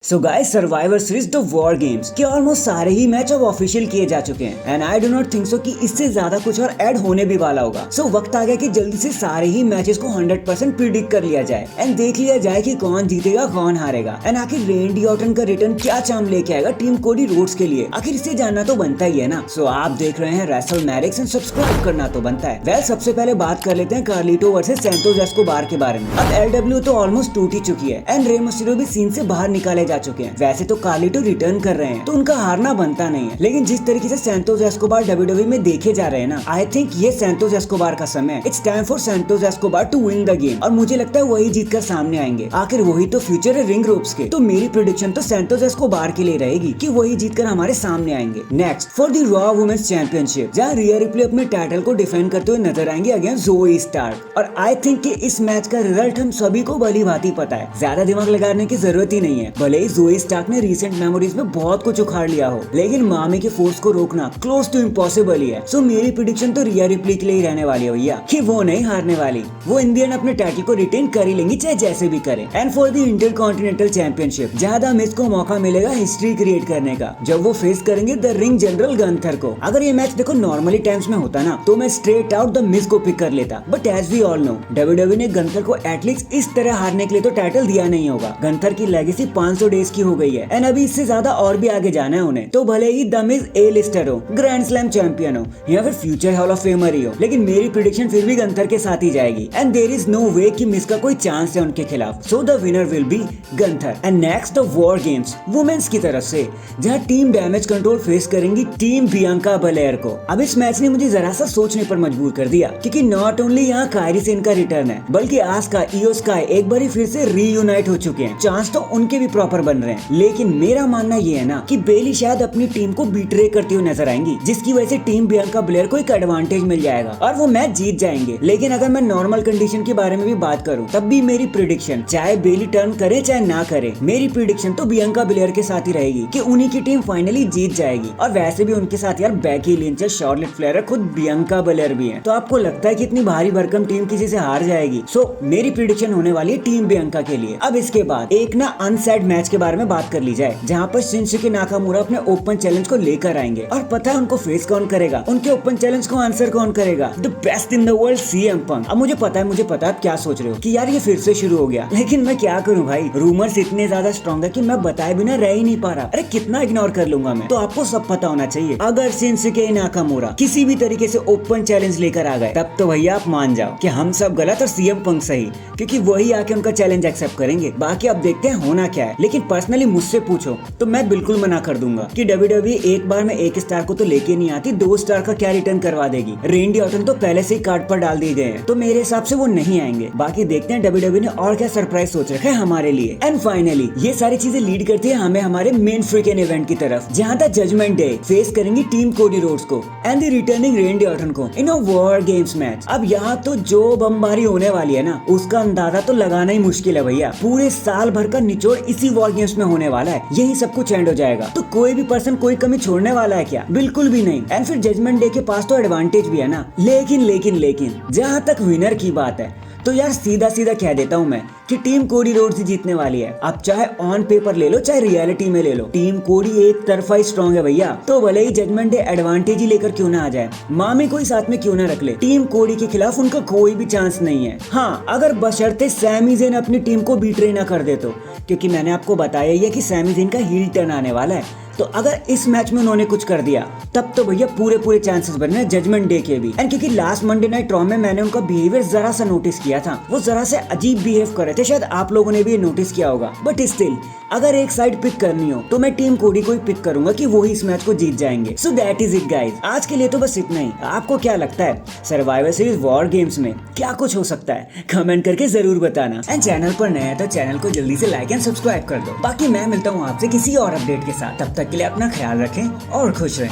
So guys survivor series the war games के almost सारे ही match अब ऑफिशियल किए जा चुके हैं and I do not think so कि इससे ज्यादा कुछ और ऐड होने भी वाला होगा। सो वक्त आ गया कि जल्दी से सारे ही मैचेस को 100% प्रिडिक्ट कर लिया जाए एंड देख लिया जाए कि कौन जीतेगा कौन हारेगा एंड आखिर रेंडी ऑर्टन का रिटर्न क्या चाम लेके आएगा टीम कोडी रोड्स के लिए। आखिर इसे जानना तो बनता ही है ना। सो आप देख रहे हैं रेसल मैरिक्स एंड सब्सक्राइब करना तो बनता है। वेल सबसे पहले बात कर लेते हैं कार्लिटो वर्सेस सैंटोस एस्कोबार के बारे में। अब एलडब्ल्यू तो ऑलमोस्ट टूट ही चुकी है एंड रे मिस्टीरियो भी सीन से बाहर निकाले जा चुके हैं। वैसे तो कार्लिटो रिटर्न कर रहे हैं तो उनका हारना बनता नहीं है, लेकिन जिस तरीके से सैंटोस एस्कोबार डब्ल्यूडब्ल्यूई में देखे जा रहे हैं ना, आई थिंक ये सैंटोस एस्कोबार का समय है। It's time for Santos Escobar to win the game और मुझे लगता है वही जीत कर सामने आएंगे। आखिर वही तो फ्यूचर है रिंग रोप्स के। तो मेरी प्रेडिक्शन तो सैंटोस एस्कोबार के लिए रहेगी कि वही जीत कर हमारे सामने आएंगे। Next for the raw women's championship, जहाँ रिया रिप्ले अपने टाइटल को डिफेंड करते हुए नजर आएंगे अगेंस्ट ज़ोई स्टार्क। और आई थिंक कि इस मैच का रिजल्ट हम सभी को भली भांति पता है, ज्यादा दिमाग लगाने की जरूरत ही नहीं है। भले ही ज़ोई स्टार्क ने रिसेंट मेमोरीज में बहुत कुछ उखाड़ लिया हो, लेकिन मामी के फोर्स को रोकना क्लोज टू इम्पॉसिबल ही है। सो मेरी प्रेडिक्शन तो रिया रिप्ले के लिए ही रहने वाली है भैया, कि वो नहीं हारने वाली। वो इंडियन अपने टाइटल को रिटेन कर ही लेंगी चाहे जैसे भी करे। And for the intercontinental championship, ज्यादा मिस को मौका मिलेगा हिस्ट्री क्रिएट करने का जब वो फेस करेंगे द रिंग जनरल गंथर को। अगर ये मैच देखो नॉर्मली टाइम्स में होता ना तो मैं स्ट्रेट आउट द मिस को पिक कर लेता, but as we all know WWE ने गंथर को एटलीस्ट इस तरह हारने के लिए तो टाइटल दिया नहीं होगा। गंथर की लेगेसी 500 डेज की हो गई है एंड अभी इससे ज्यादा और भी आगे जाना है उन्हें। तो भले ही द मिज ए लिस्टर हो, ग्रैंड स्लैम चैंपियन हो या फिर फ्यूचर हॉल ऑफ फेमर ही हो, लेकिन मेरी प्रेडिक्शन फिर भी गंथर के साथ ही जाएगी and there is no way कि मिस का कोई चांस है उनके खिलाफ। So the winner will be Gunther. And next the war games women's की तरफ से, जहां टीम डैमेज कंट्रोल फेस करेंगी टीम बियांका बलेयर को। अब इस मैच ने मुझे जरा सा सोचने पर मजबूर कर दिया, क्योंकि नॉट ओनली यहाँ कायरी सेन का रिटर्न है, बल्कि आस्का इयो स्काई एक बार फिर से रीयूनाइट हो चुके हैं। चांस तो उनके भी प्रॉपर बन रहे हैं, लेकिन मेरा मानना ये है ना कि बेली शायद अपनी टीम को बीट्रे करती हुई नजर आएंगी, जिसकी वजह से टीम बियांका ब्लेयर को एक एडवांटेज मिल जाएगा और वो मैच जीत जाएंगे। लेकिन अगर मैं नॉर्मल कंडीशन के बारे में भी बात करूं, तब भी मेरी प्रेडिक्शन चाहे बेली टर्न करे चाहे ना करे, मेरी प्रेडिक्शन तो बियांका ब्लेयर के साथ ही रहेगी कि उन्हीं की टीम फाइनली जीत जाएगी। और वैसे भी उनके साथ यार बैकी लिंच, शार्लेट फ्लेयर, खुद बियांका ब्लेयर भी है। तो आपको लगता है कि इतनी भारी भरकम टीम किसी से हार जाएगी? सो मेरी प्रेडिक्शन होने वाली है टीम बियांका के लिए। अब इसके बाद एक ना अनसेड मैच के बारे में बात कर ली जाए, जहाँ पर शिंसुके नाकामुरा अपने ओपन चैलेंज को लेकर आएंगे और पता है उनको फेस कौन करेगा, उनके ओपन चैलेंज को आंसर कौन करेगा? The best in the world CM Punk. अब मुझे पता है आप क्या सोच रहे हो कि यार ये फिर से शुरू हो गया, लेकिन मैं क्या करूं भाई, रूमर्स इतने ज्यादा स्ट्रॉन्ग है कि मैं बताए बिना रह ही नहीं पा रहा। अरे कितना इग्नोर कर लूंगा मैं? तो आपको सब पता होना चाहिए, अगर शिंसुके नाकामुरा किसी भी तरीके से ओपन चैलेंज लेकर आ गए, तब तो भैया आप मान जाओ कि हम सब गलत और सीएम पंक सही, क्योंकि वही आके उनका चैलेंज एक्सेप्ट करेंगे। बाकी अब देखते हैं होना क्या है। लेकिन पर्सनली मुझसे पूछो तो मैं बिल्कुल मना कर दूंगा कि डब्ल्यूडब्ल्यूई एक बार में एक स्टार को तो लेके नहीं आती, 2 स्टार का क्या रिटर्न करवा देगी। रेंडी ऑर्टन तो पहले से ही कार्ड पर डाल दिए गए हैं, तो मेरे हिसाब से वो नहीं आएंगे। बाकी देखते हैं डब्ल्यूडब्ल्यूई ने और क्या सरप्राइज सोच रखा है हमारे लिए। एंड फाइनली ये सारी चीजें लीड करती है हमें हमारे मेन फ्रीकेन इवेंट की तरफ, जहाँ था जजमेंट डे फेस करेंगी टीम कोडी रोड्स को एंड द रिटर्निंग रेंडी ऑर्टन को इन अ वॉर गेम्स मैच। अब यहाँ तो जो बमबारी होने वाली है ना, उसका अंदाजा तो लगाना ही मुश्किल है भैया। पूरे साल भर का निचोड़ इसी वॉर गेम्स में होने वाला है, यही सब कुछ एंड हो जाएगा। तो कोई भी पर्सन कोई कमी छोड़ने वाला है क्या? बिल्कुल भी नहीं। एंड फिर जजमेंट डे के पास तो एडवांटेज भी है ना। लेकिन जहाँ तक विनर की बात है, तो यार सीधा कह देता हूँ मैं कि टीम कोडी रोड्स ही जीतने वाली है। अब चाहे ऑन पेपर ले लो चाहे रियलिटी में ले लो, टीम कोडी एक तरफा ही स्ट्रॉन्ग है भैया। तो भले ही जजमेंट डे एडवांटेज ही लेकर क्यों ना आ जाए, मामी को ही साथ में क्यों ना रख ले, टीम कोडी के खिलाफ उनका कोई भी चांस नहीं है। हाँ, अगर बशर्ते सैमी ज़ेन अपनी टीम को बीट्रे ना कर दे तो, क्योंकि मैंने आपको बताया ही है कि सैमी ज़ेन का हील टर्न आने वाला है। तो अगर इस मैच में उन्होंने कुछ कर दिया, तब तो भैया पूरे चांसेस बन रहे हैं जजमेंट डे के भी। एंड क्योंकि लास्ट मंडे नाइट रॉ में मैंने उनका बिहेवियर जरा सा नोटिस किया था, वो जरा से अजीब बिहेव कर रहे थे, शायद आप लोगों ने भी नोटिस किया होगा। बट स्टिल अगर एक साइड पिक करनी हो तो मैं टीम कोडी को ही पिक करूंगा कि वो ही इस मैच को जीत जाएंगे। So that is it guys, आज के लिए तो बस इतना ही। आपको क्या लगता है सर्वाइवर सीरीज वॉर गेम्स में क्या कुछ हो सकता है? कमेंट करके जरूर बताना। एंड चैनल पर नया है तो चैनल को जल्दी से लाइक एंड सब्सक्राइब कर दो। बाकी मैं मिलता हूँ आपसे किसी और अपडेट के साथ, तब तक के लिए अपना ख्याल रखें और खुश रहें।